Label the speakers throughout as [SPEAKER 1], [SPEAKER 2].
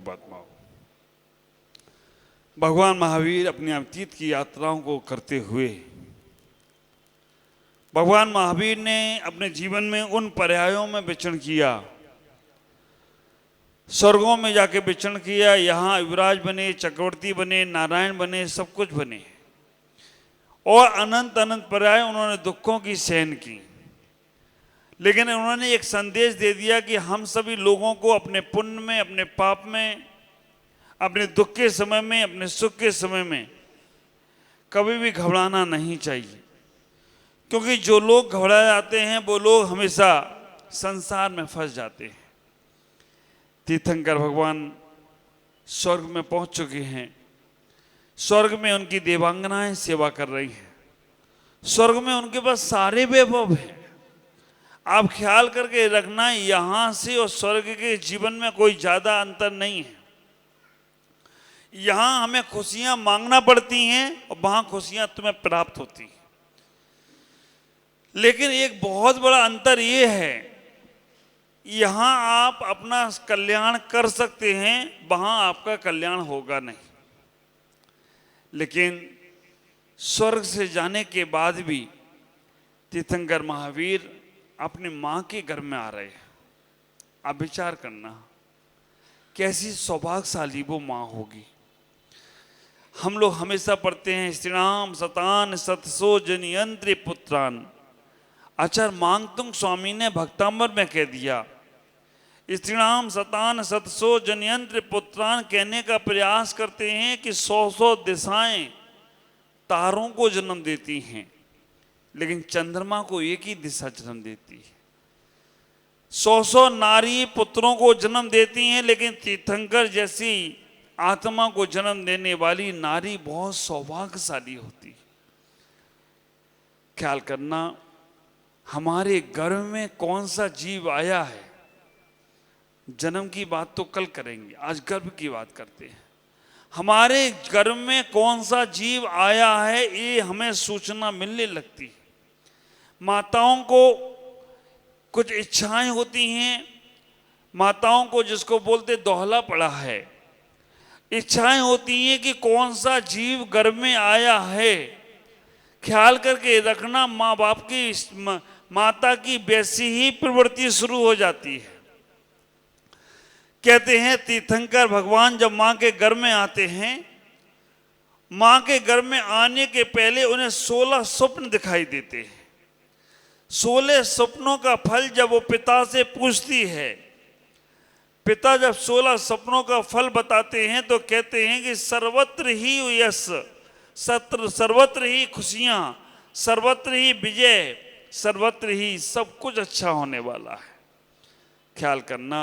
[SPEAKER 1] बात्माओं, भगवान महावीर अपनी अतीत की यात्राओं को करते हुए भगवान महावीर ने अपने जीवन में उन पर्यायों में विचरण किया, स्वर्गों में जाके विचरण किया, यहाँ युवराज बने, चक्रवर्ती बने, नारायण बने, सब कुछ बने और अनंत अनंत पर्याय उन्होंने दुखों की सहन की। लेकिन उन्होंने एक संदेश दे दिया कि हम सभी लोगों को अपने पुण्य में, अपने पाप में, अपने दुख के समय में, अपने सुख के समय में कभी भी घबराना नहीं चाहिए, क्योंकि जो लोग घबरा जाते हैं वो लोग हमेशा संसार में फंस जाते हैं। तीर्थंकर भगवान स्वर्ग में पहुंच चुके हैं, स्वर्ग में उनकी देवांगनाएं सेवा कर रही हैं, स्वर्ग में उनके पास सारे वैभव हैं। आप ख्याल करके रखना, यहां से और स्वर्ग के जीवन में कोई ज्यादा अंतर नहीं है। यहां हमें खुशियां मांगना पड़ती हैं और वहां खुशियां तुम्हें प्राप्त होती हैं। लेकिन एक बहुत बड़ा अंतर ये है, यहां आप अपना कल्याण कर सकते हैं, वहां आपका कल्याण होगा नहीं। लेकिन स्वर्ग से जाने के बाद भी तीर्थंकर महावीर अपनी मां के घर में आ रहे हैं। आप विचार करना, कैसी सौभाग्यशाली वो मां होगी। हम लोग हमेशा पढ़ते हैं श्रीराम सतान सतसो जनयंत्र पुत्रान। आचार्य मांगतुंग स्वामी ने भक्तांबर में कह दिया, श्रीराम सतान सतसो जनयंत्र पुत्रान कहने का प्रयास करते हैं कि 100 दिशाएं तारों को जन्म देती हैं, लेकिन चंद्रमा को एक ही दिशा जन्म देती है। 100 नारी पुत्रों को जन्म देती हैं, लेकिन तीर्थंकर जैसी आत्मा को जन्म देने वाली नारी बहुत सौभाग्यशाली होती है। ख्याल करना, हमारे गर्भ में कौन सा जीव आया है, जन्म की बात तो कल करेंगे, आज गर्भ की बात करते हैं। हमारे गर्भ में कौन सा जीव आया है, ये हमें सूचना मिलने लगती है। माताओं को कुछ इच्छाएं होती हैं, माताओं को जिसको बोलते दोहला पड़ा है, इच्छाएं होती हैं कि कौन सा जीव गर्भ में आया है। ख्याल करके रखना, माँ बाप की, माता की वैसी ही प्रवृत्ति शुरू हो जाती है। कहते हैं तीर्थंकर भगवान जब माँ के गर्भ में आते हैं, माँ के गर्भ में आने के पहले उन्हें 16 स्वप्न दिखाई देते हैं। 16 स्वप्नों का फल जब वो पिता से पूछती है, पिता जब 16 सपनों का फल बताते हैं तो कहते हैं कि सर्वत्र ही यश, सर्वत्र ही खुशियां, सर्वत्र ही विजय, सर्वत्र ही सब कुछ अच्छा होने वाला है। ख्याल करना,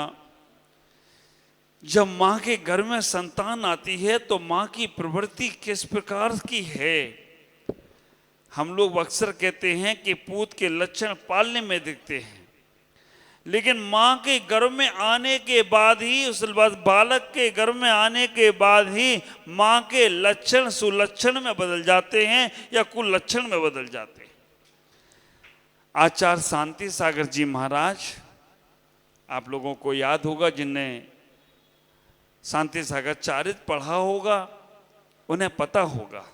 [SPEAKER 1] जब माँ के घर में संतान आती है तो माँ की प्रवृत्ति किस प्रकार की है। हम लोग अक्सर कहते हैं कि पूत के लक्षण पालने में दिखते हैं, लेकिन माँ के गर्भ में आने के बाद ही, उस बालक के गर्भ में आने के बाद ही माँ के लक्षण सुलक्षण में बदल जाते हैं या कुलक्षण में बदल जाते हैं। आचार्य शांति सागर जी महाराज, आप लोगों को याद होगा, जिनने शांति सागर चारित पढ़ा होगा उन्हें पता होगा,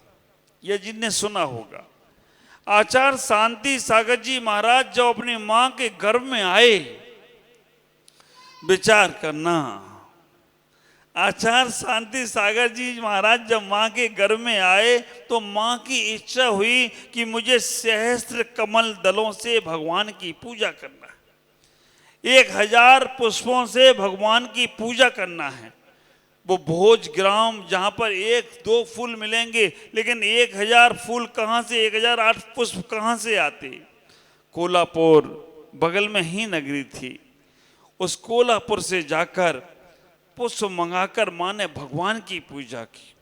[SPEAKER 1] या जिनने सुना होगा। आचार्य शांति सागर जी महाराज जब अपनी मां के गर्भ में आए, विचार करना, आचार्य शांति सागर जी महाराज जब मां के गर्भ में आए तो मां की इच्छा हुई कि मुझे सहस्त्र कमल दलों से भगवान की पूजा करना है, 1000 पुष्पों से भगवान की पूजा करना है। वो भोज ग्राम जहाँ पर 1-2 फूल मिलेंगे, लेकिन 1000 फूल कहाँ से, 1008 पुष्प कहाँ से आते। कोल्हापुर बगल में ही नगरी थी, उस कोल्हापुर से जाकर पुष्प मंगाकर माँ ने भगवान की पूजा की।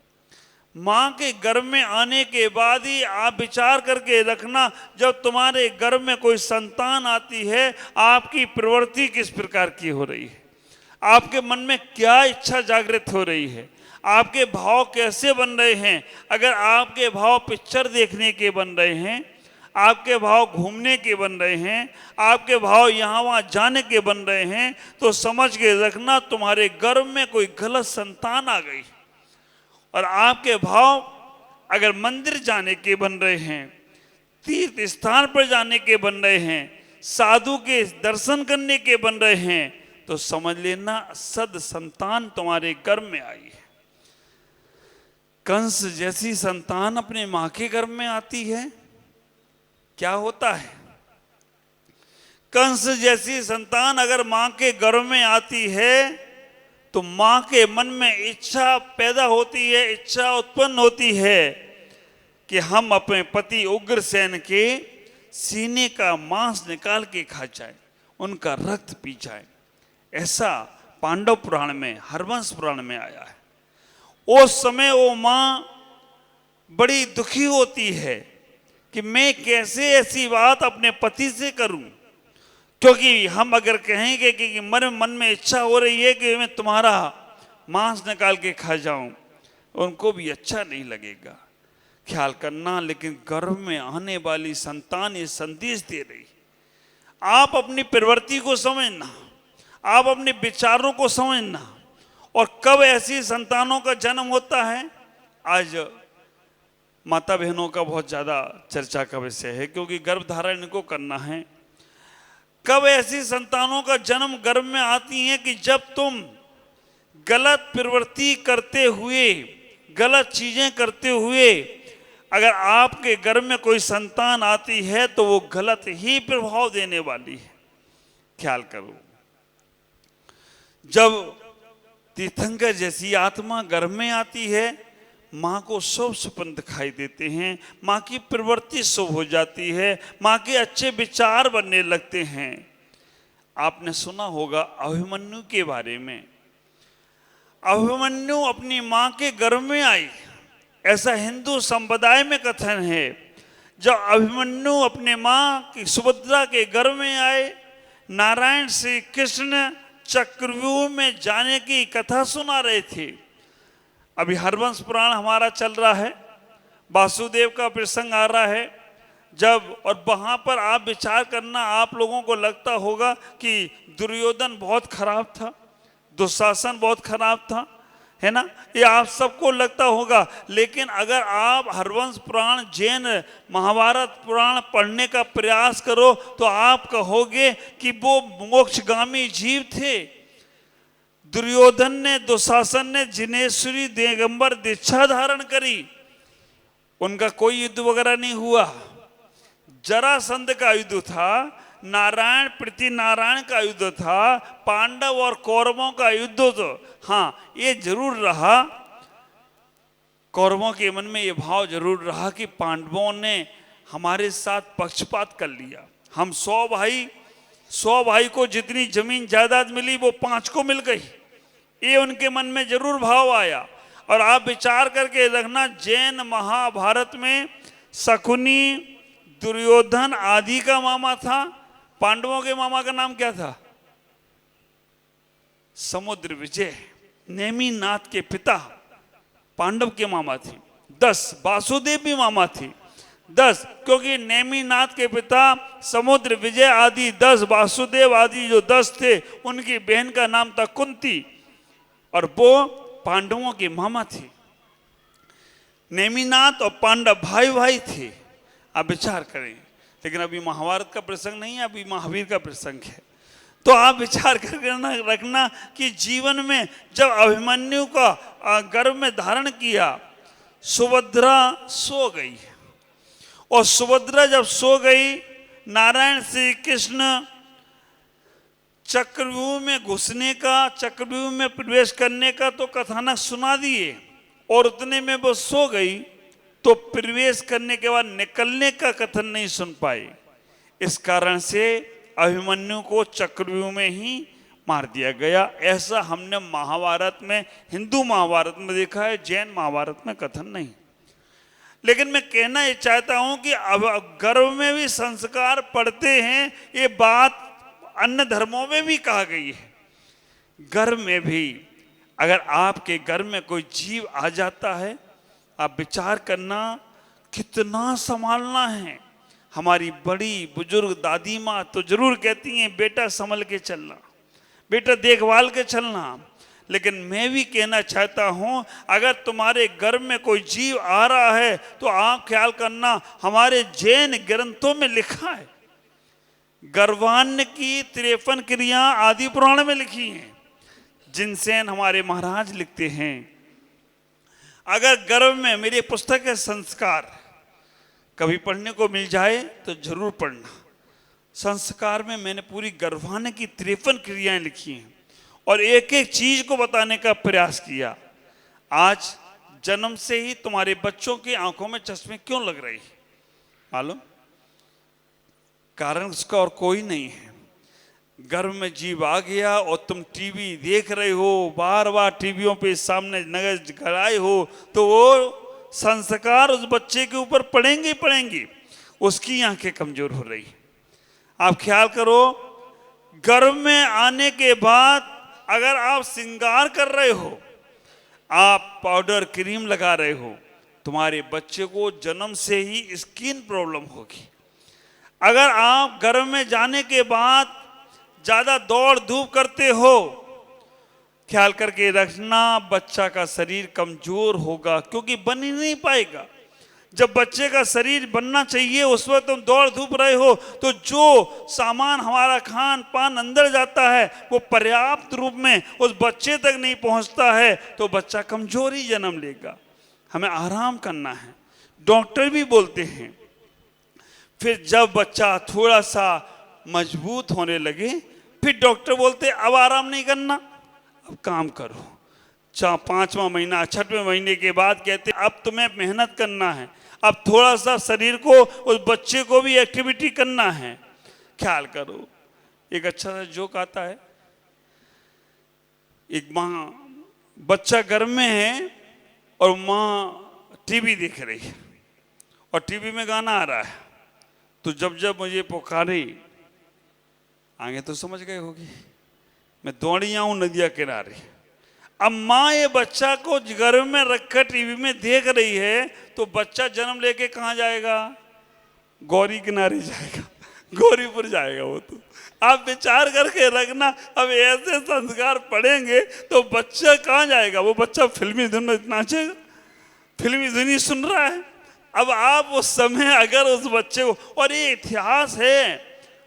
[SPEAKER 1] माँ के गर्भ में आने के बाद ही आप विचार करके रखना, जब तुम्हारे गर्भ में कोई संतान आती है, आपकी प्रवृत्ति किस प्रकार की हो रही है, आपके मन में क्या इच्छा जागृत हो रही है, आपके भाव कैसे बन रहे हैं। अगर आपके भाव पिक्चर देखने के बन रहे हैं, आपके भाव घूमने के बन रहे हैं, आपके भाव यहाँ वहाँ जाने के बन रहे हैं, तो समझ के रखना तुम्हारे गर्भ में कोई गलत संतान आ गई। और आपके भाव अगर मंदिर जाने के बन रहे हैं, तीर्थ स्थान पर जाने के बन रहे हैं, साधु के दर्शन करने के बन रहे हैं, तो समझ लेना सद संतान तुम्हारे गर्भ में आई है। कंस जैसी संतान अपने मां के गर्भ में आती है, क्या होता है? कंस जैसी संतान अगर मां के गर्भ में आती है तो मां के मन में इच्छा पैदा होती है, इच्छा उत्पन्न होती है कि हम अपने पति उग्रसेन के सीने का मांस निकाल के खा जाए, उनका रक्त पी जाए। ऐसा पांडव पुराण में, हरवंश पुराण में आया है। उस समय वो मां बड़ी दुखी होती है कि मैं कैसे ऐसी बात अपने पति से करूं, क्योंकि हम अगर कहेंगे कि मन में इच्छा हो रही है कि मैं तुम्हारा मांस निकाल के खा जाऊं, उनको भी अच्छा नहीं लगेगा। ख्याल करना, लेकिन गर्भ में आने वाली संतान ये संदेश दे रही, आप अपनी प्रवृत्ति को समझना, आप अपने विचारों को समझना। और कब ऐसी संतानों का जन्म होता है, आज माता बहनों का बहुत ज़्यादा चर्चा का विषय है, क्योंकि गर्भधारण इनको करना है। कब ऐसी संतानों का जन्म गर्भ में आती हैं कि जब तुम गलत प्रवृत्ति करते हुए, गलत चीजें करते हुए अगर आपके गर्भ में कोई संतान आती है तो वो गलत ही प्रभाव देने वाली है। ख्याल करो, जब तीर्थंकर जैसी आत्मा गर्भ में आती है, माँ को शुभ सपन दिखाई देते हैं, माँ की प्रवृत्ति शुभ हो जाती है, माँ के अच्छे विचार बनने लगते हैं। आपने सुना होगा अभिमन्यु के बारे में। अभिमन्यु अपनी माँ के गर्भ में आई, ऐसा हिंदू संप्रदाय में कथन है। जब अभिमन्यु अपने माँ की सुभद्रा के गर्भ में आए, नारायण श्री कृष्ण चक्रव्यूह में जाने की कथा सुना रहे थे। अभी हरवंश पुराण हमारा चल रहा है, वासुदेव का प्रसंग आ रहा है जब, और वहाँ पर आप विचार करना, आप लोगों को लगता होगा कि दुर्योधन बहुत खराब था, दुशासन बहुत खराब था, है ना, ये आप सबको लगता होगा। लेकिन अगर आप हरवंश पुराण, जैन महाभारत पुराण पढ़ने का प्रयास करो तो आप कहोगे कि वो मोक्षगामी जीव थे। दुर्योधन ने, दुशासन ने जिनेश्वरी दिगंबर दीक्षा धारण करी, उनका कोई युद्ध वगैरह नहीं हुआ। जरासंध का युद्ध था, नारायण प्रति नारायण का युद्ध था, पांडव और कौरवों का युद्ध तो हाँ, ये जरूर रहा, कौरवों के मन में ये भाव जरूर रहा कि पांडवों ने हमारे साथ पक्षपात कर लिया। हम 100 भाई को जितनी जमीन जायदाद मिली वो 5 को मिल गई, ये उनके मन में जरूर भाव आया। और आप विचार करके रखना, जैन महाभारत में शकुनी दुर्योधन आदि का मामा था, पांडवों के मामा का नाम क्या था? समुद्र विजय, नेमिनाथ के पिता पांडव के मामा थे। 10 वासुदेव भी मामा थे, 10 क्योंकि नेमिनाथ के पिता समुद्र विजय आदि 10, वासुदेव आदि जो 10 थे, उनकी बहन का नाम था कुंती, और वो पांडवों के मामा थे। नेमिनाथ और पांडव भाई भाई थे। आप विचार करें, लेकिन अभी महाभारत का प्रसंग नहीं है, अभी महावीर का प्रसंग है। तो आप विचार करके रखना कि जीवन में जब अभिमन्यु का गर्भ में धारण किया, सुभद्रा सो गई, और सुभद्रा जब सो गई, नारायण श्री कृष्ण चक्रव्यूह में घुसने का, चक्रव्यूह में प्रवेश करने का तो कथानक सुना दिए, और उतने में वो सो गई, तो प्रवेश करने के बाद निकलने का कथन नहीं सुन पाए। इस कारण से अभिमन्यु को चक्रव्यूह में ही मार दिया गया। ऐसा हमने महाभारत में, हिंदू महाभारत में देखा है, जैन महाभारत में कथन नहीं। लेकिन मैं कहना ये चाहता हूं कि अब गर्भ में भी संस्कार पड़ते हैं, ये बात अन्य धर्मों में भी कहा गई है। गर्भ में भी अगर आपके गर्भ में कोई जीव आ जाता है, आप विचार करना कितना संभालना है। हमारी बड़ी बुजुर्ग दादी माँ तो जरूर कहती हैं बेटा संभल के चलना, बेटा देखभाल के चलना। लेकिन मैं भी कहना चाहता हूं, अगर तुम्हारे घर में कोई जीव आ रहा है तो आप ख्याल करना, हमारे जैन ग्रंथों में लिखा है, गर्भान्न की 53 क्रिया आदि पुराण में लिखी हैं। जिनसेन हमारे महाराज लिखते हैं, अगर गर्भ में, मेरी पुस्तक है संस्कार, कभी पढ़ने को मिल जाए तो जरूर पढ़ना। संस्कार में मैंने पूरी गर्भान्न की 53 क्रियाएं लिखी हैं और एक एक चीज को बताने का प्रयास किया। आज जन्म से ही तुम्हारे बच्चों की आंखों में चश्मे क्यों लग रही मालूम? कारण उसका और कोई नहीं है। गर्भ में जीव आ गया और तुम टीवी देख रहे हो, बार बार टीवियों पे सामने नजर गड़ाए हो, तो वो संस्कार उस बच्चे के ऊपर पड़ेंगे ही पड़ेंगे। उसकी आंखें कमजोर हो रही। आप ख्याल करो, गर्भ में आने के बाद अगर आप श्रृंगार कर रहे हो, आप पाउडर क्रीम लगा रहे हो, तुम्हारे बच्चे को जन्म से ही स्किन प्रॉब्लम होगी। अगर आप गर्भ में जाने के बाद ज्यादा दौड़ धूप करते हो, ख्याल करके रखना बच्चा का शरीर कमजोर होगा, क्योंकि बन ही नहीं पाएगा। जब बच्चे का शरीर बनना चाहिए उस वक्त तुम दौड़ धूप रहे हो, तो जो सामान हमारा खान पान अंदर जाता है वो पर्याप्त रूप में उस बच्चे तक नहीं पहुंचता है, तो बच्चा कमजोर ही जन्म लेगा। हमें आराम करना है, डॉक्टर भी बोलते हैं। फिर जब बच्चा थोड़ा सा मजबूत होने लगे, फिर डॉक्टर बोलते अब आराम नहीं करना, अब काम करो। 5वां महीना 6वें महीने के बाद कहते अब तुम्हें मेहनत करना है, अब थोड़ा सा शरीर को, उस बच्चे को भी एक्टिविटी करना है। ख्याल करो, एक अच्छा सा जोक आता है, एक माँ, बच्चा घर में है और माँ टीवी देख रही है और टीवी में गाना आ रहा है, तो जब जब मुझे पुकारे, आगे तो समझ गए होगी, मैं दौड़ी आऊं नदिया किनारे। अब माँ ये बच्चा को गर्भ में रखकर टीवी में देख रही है, तो बच्चा जन्म लेके कहाँ जाएगा? गौरी किनारे जाएगा, गौरीपुर जाएगा वो। तो आप विचार करके रखना, अब ऐसे संस्कार पड़ेंगे तो बच्चा कहाँ जाएगा? वो बच्चा फिल्मी धुन में नाचेगा, फिल्मी धुनी सुन रहा है। अब आप उस समय अगर उस बच्चे को, और ये इतिहास है,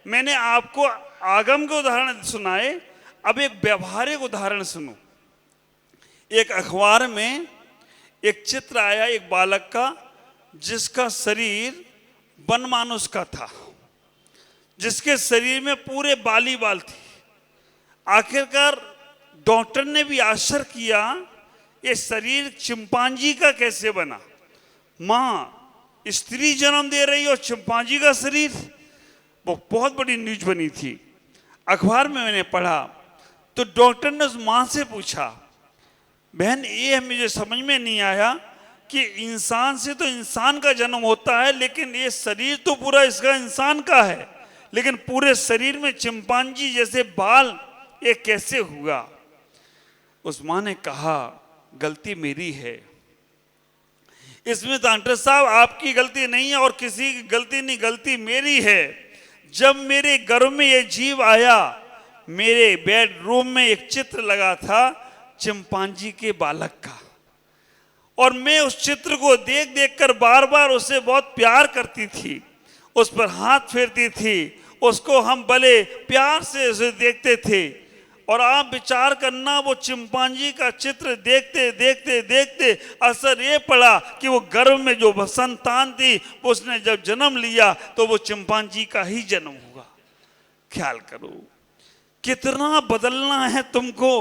[SPEAKER 1] मैंने आपको आगम के उदाहरण सुनाए, अब एक व्यवहारिक उदाहरण सुनो। एक अखबार में एक चित्र आया एक बालक का, जिसका शरीर वनमानुष का था, जिसके शरीर में पूरे बाली बाल थी। आखिरकार डॉक्टर ने भी आश्चर्य किया, ये शरीर चिंपांजी का कैसे बना? माँ स्त्री जन्म दे रही और चिंपांजी का शरीर, वो बहुत बड़ी न्यूज बनी थी। अखबार में मैंने पढ़ा तो डॉक्टर ने उस माँ से पूछा, बहन ये मुझे समझ में नहीं आया कि इंसान से तो इंसान का जन्म होता है, लेकिन ये शरीर तो पूरा इसका इंसान का है, लेकिन पूरे शरीर में चिंपांजी जैसे बाल, ये कैसे हुआ? उस माँ ने कहा, गलती मेरी है, इसमें डॉक्टर साहब आपकी गलती नहीं है और किसी की गलती नहीं, गलती मेरी है। जब मेरे घर में ये जीव आया, मेरे बेडरूम में एक चित्र लगा था चिंपांजी के बालक का, और मैं उस चित्र को देख देख कर बार बार उससे बहुत प्यार करती थी, उस पर हाथ फेरती थी, उसको हम बड़े प्यार से उसे देखते थे। और आप विचार करना, वो चिंपांजी का चित्र देखते देखते देखते असर ये पड़ा कि वो गर्भ में जो संतान थी, उसने जब जन्म लिया तो वो चिंपांजी का ही जन्म हुआ। ख्याल करो कितना बदलना है तुमको।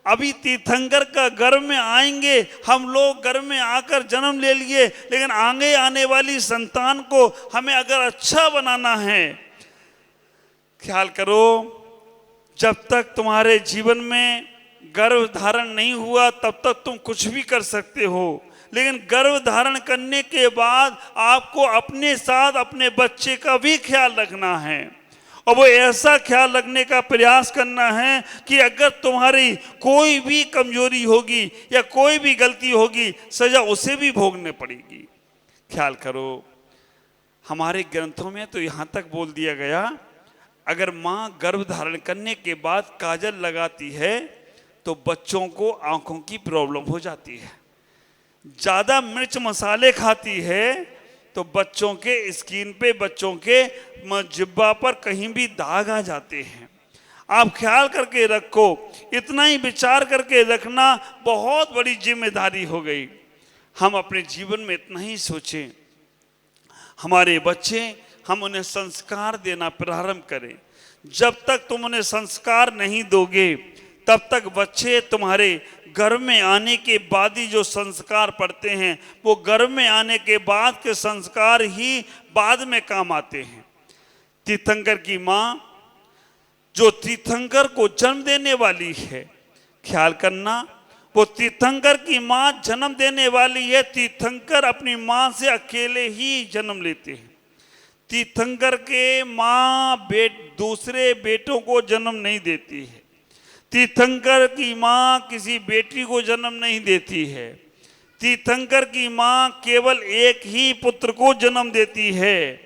[SPEAKER 1] अभी तीर्थंकर का गर्भ में आएंगे, हम लोग गर्भ में आकर जन्म ले लिए, लेकिन आगे आने वाली संतान को हमें अगर अच्छा बनाना है, ख्याल करो, जब तक तुम्हारे जीवन में गर्भ धारण नहीं हुआ तब तक तुम कुछ भी कर सकते हो, लेकिन गर्भ धारण करने के बाद आपको अपने साथ अपने बच्चे का भी ख्याल रखना है, और वो ऐसा ख्याल रखने का प्रयास करना है कि अगर तुम्हारी कोई भी कमजोरी होगी या कोई भी गलती होगी, सजा उसे भी भोगने पड़ेगी। ख्याल करो, हमारे ग्रंथों में तो यहाँ तक बोल दिया गया, अगर माँ गर्भ धारण करने के बाद काजल लगाती है तो बच्चों को आंखों की प्रॉब्लम हो जाती है। ज़्यादा मिर्च मसाले खाती है तो बच्चों के स्किन पे, बच्चों के जिब्बा पर कहीं भी दाग आ जाते हैं। आप ख्याल करके रखो, इतना ही विचार करके रखना बहुत बड़ी जिम्मेदारी हो गई। हम अपने जीवन में इतना ही सोचें, हमारे बच्चे, हम उन्हें संस्कार देना प्रारंभ करें। जब तक तुम उन्हें संस्कार नहीं दोगे तब तक बच्चे तुम्हारे घर में आने के बाद ही जो संस्कार पढ़ते हैं वो घर में आने के बाद के संस्कार ही बाद में काम आते हैं। तीर्थंकर की माँ जो तीर्थंकर को जन्म देने वाली है, ख्याल करना, वो तीर्थंकर की माँ जन्म देने वाली है। तीर्थंकर अपनी माँ से अकेले ही जन्म लेते हैं। तीर्थंकर के माँ दूसरे बेटों को जन्म नहीं देती है। तीर्थंकर की माँ किसी बेटी को जन्म नहीं देती है। तीर्थंकर की माँ केवल एक ही पुत्र को जन्म देती है।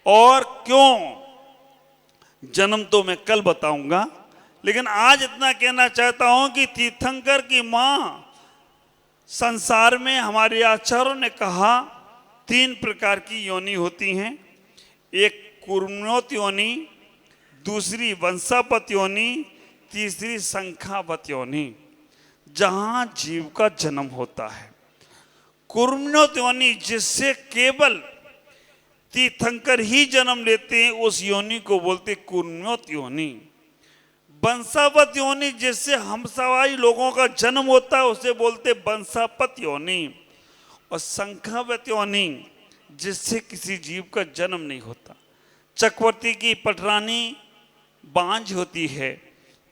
[SPEAKER 1] और क्यों जन्म तो मैं कल बताऊंगा, लेकिन आज इतना कहना चाहता हूं कि तीर्थंकर की माँ, संसार में हमारे आचार्यों ने कहा 3 प्रकार की योनि होती हैं। एक कुर्मोत योनि, दूसरी वंशापत योनि, तीसरी संख्यावत योनि, जहां जीव का जन्म होता है। कुर्मोत योनि जिससे केवल तीर्थंकर ही जन्म लेते हैं, उस योनि को बोलते कुर्मोत योनि। वंशावत योनि जिससे हम सवाई लोगों का जन्म होता है, उसे बोलते वंशापत योनि। और संख्यावत योनि जिससे किसी जीव का जन्म नहीं होता। चक्रवर्ती की पटरानी बांझ होती है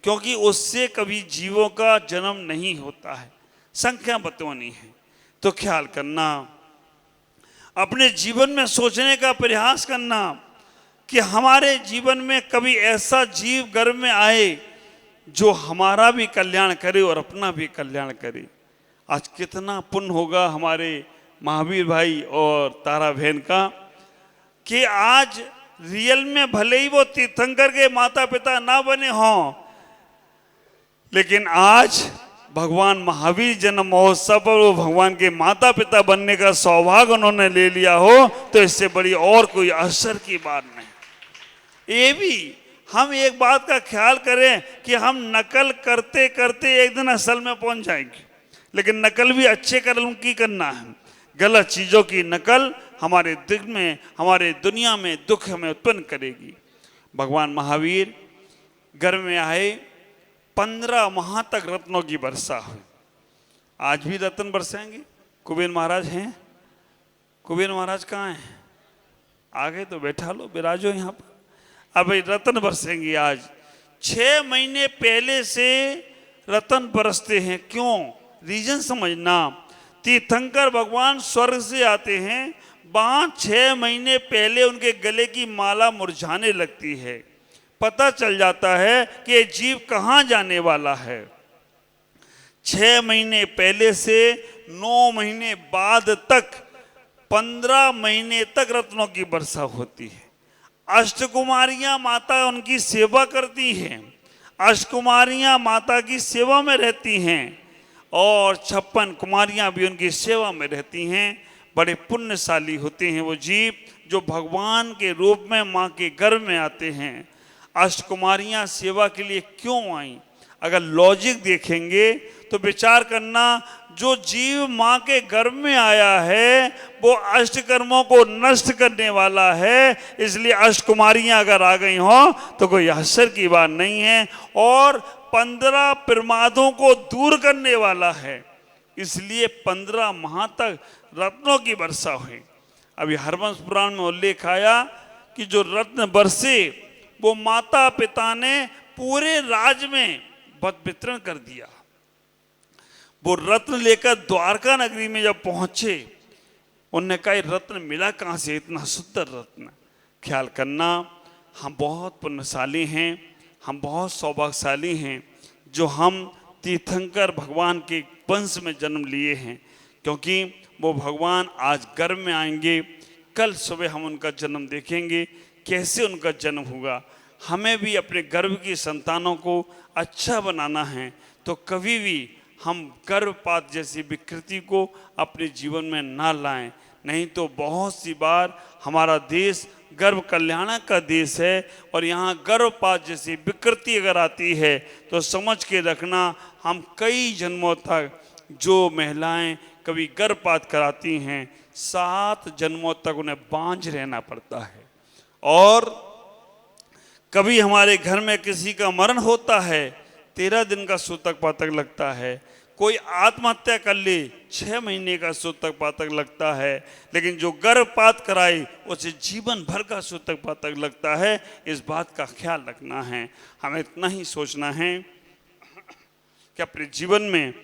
[SPEAKER 1] क्योंकि उससे कभी जीवों का जन्म नहीं होता है, संख्यावत योनि है। तो ख्याल करना, अपने जीवन में सोचने का प्रयास करना कि हमारे जीवन में कभी ऐसा जीव घर में आए जो हमारा भी कल्याण करे और अपना भी कल्याण करे। आज कितना पुण्य होगा हमारे महावीर भाई और तारा बहन का कि आज रियल में भले ही वो तीर्थंकर के माता पिता ना बने हों, लेकिन आज भगवान महावीर जन्म महोत्सव पर वो भगवान के माता पिता बनने का सौभाग्य उन्होंने ले लिया हो, तो इससे बड़ी और कोई असर की बात नहीं। ये भी हम एक बात का ख्याल करें कि हम नकल करते करते एक दिन असल में पहुंच जाएंगे, लेकिन नकल भी अच्छे कर्म की करना है। गलत चीज़ों की नकल हमारे दिल में, हमारे दुनिया में दुख हमें उत्पन्न करेगी। भगवान महावीर घर में आए, 15 माह तक रत्नों की वर्षा हुई। आज भी रत्न बरसेंगे। कुबेर महाराज हैं? कुबेर महाराज कहाँ हैं? आगे तो बैठा लो, बिराजो यहाँ पर। अब रत्न बरसेंगे आज। 6 महीने पहले से रत्न बरसते हैं। क्यों? रीजन समझना। तीर्थंकर भगवान स्वर्ग से आते हैं, 5-6 महीने पहले उनके गले की माला मुरझाने लगती है। पता चल जाता है कि ये जीव कहाँ जाने वाला है। 6 महीने पहले से 9 महीने बाद तक 15 महीने तक रत्नों की वर्षा होती है। अष्टकुमारियां माता उनकी सेवा करती हैं, अष्टकुमारियां माता की सेवा में रहती हैं और 56 कुमारियां भी उनकी सेवा में रहती हैं। बड़े पुण्यशाली होते हैं वो जीव जो भगवान के रूप में माँ के गर्भ में आते हैं। अष्टकुमारियां सेवा के लिए क्यों आई? अगर लॉजिक देखेंगे तो विचार करना, जो जीव माँ के गर्भ में आया है वो अष्टकर्मों को नष्ट करने वाला है, इसलिए अष्टकुमारियां अगर आ गई हों तो कोई आश्चर्य की बात नहीं है। और 15 प्रमादों को दूर करने वाला है, इसलिए 15 माह तक रत्नों की वर्षा हुई। अभी हरवंश पुराण में उल्लेख आया कि जो रत्न बरसे वो माता पिता ने पूरे राज्य में वितरण कर दिया। वो रत्न लेकर द्वारका नगरी में जब पहुंचे, उन्होंने कहा रत्न मिला कहाँ से, इतना सुंदर रत्न। ख्याल करना, हम बहुत पुण्यशाली हैं, हम बहुत सौभाग्यशाली हैं जो हम तीर्थंकर भगवान के वंश में जन्म लिए हैं, क्योंकि वो भगवान आज गर्भ में आएंगे, कल सुबह हम उनका जन्म देखेंगे, कैसे उनका जन्म हुआ। हमें भी अपने गर्भ की संतानों को अच्छा बनाना है, तो कभी भी हम गर्भपात जैसी विकृति को अपने जीवन में ना लाएं, नहीं तो बहुत सी बार हमारा देश गर्भ कल्याण का देश है और यहाँ गर्भपात जैसी विकृति अगर आती है तो समझ के रखना, हम कई जन्मों तक जो महिलाएं कभी गर्भपात कराती हैं 7 जन्मों तक उन्हें बांझ रहना पड़ता है। और कभी हमारे घर में किसी का मरण होता है, 13 दिन का सूतक पातक लगता है। कोई आत्महत्या कर ले, 6 महीने का सूतक पातक लगता है। लेकिन जो गर्भपात कराए उसे जीवन भर का सूतक पातक लगता है। इस बात का ख्याल रखना है। हमें इतना ही सोचना है कि अपने जीवन में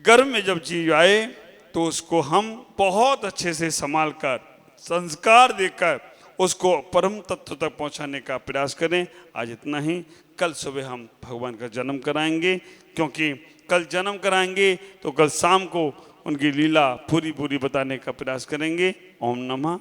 [SPEAKER 1] गर्भ में जब जीव आए तो उसको हम बहुत अच्छे से संभाल कर, संस्कार देकर उसको परम तत्व तक पहुंचाने का प्रयास करें। आज इतना ही। कल सुबह हम भगवान का जन्म कराएंगे, क्योंकि कल जन्म कराएंगे तो कल शाम को उनकी लीला पूरी पूरी बताने का प्रयास करेंगे। ओम नमः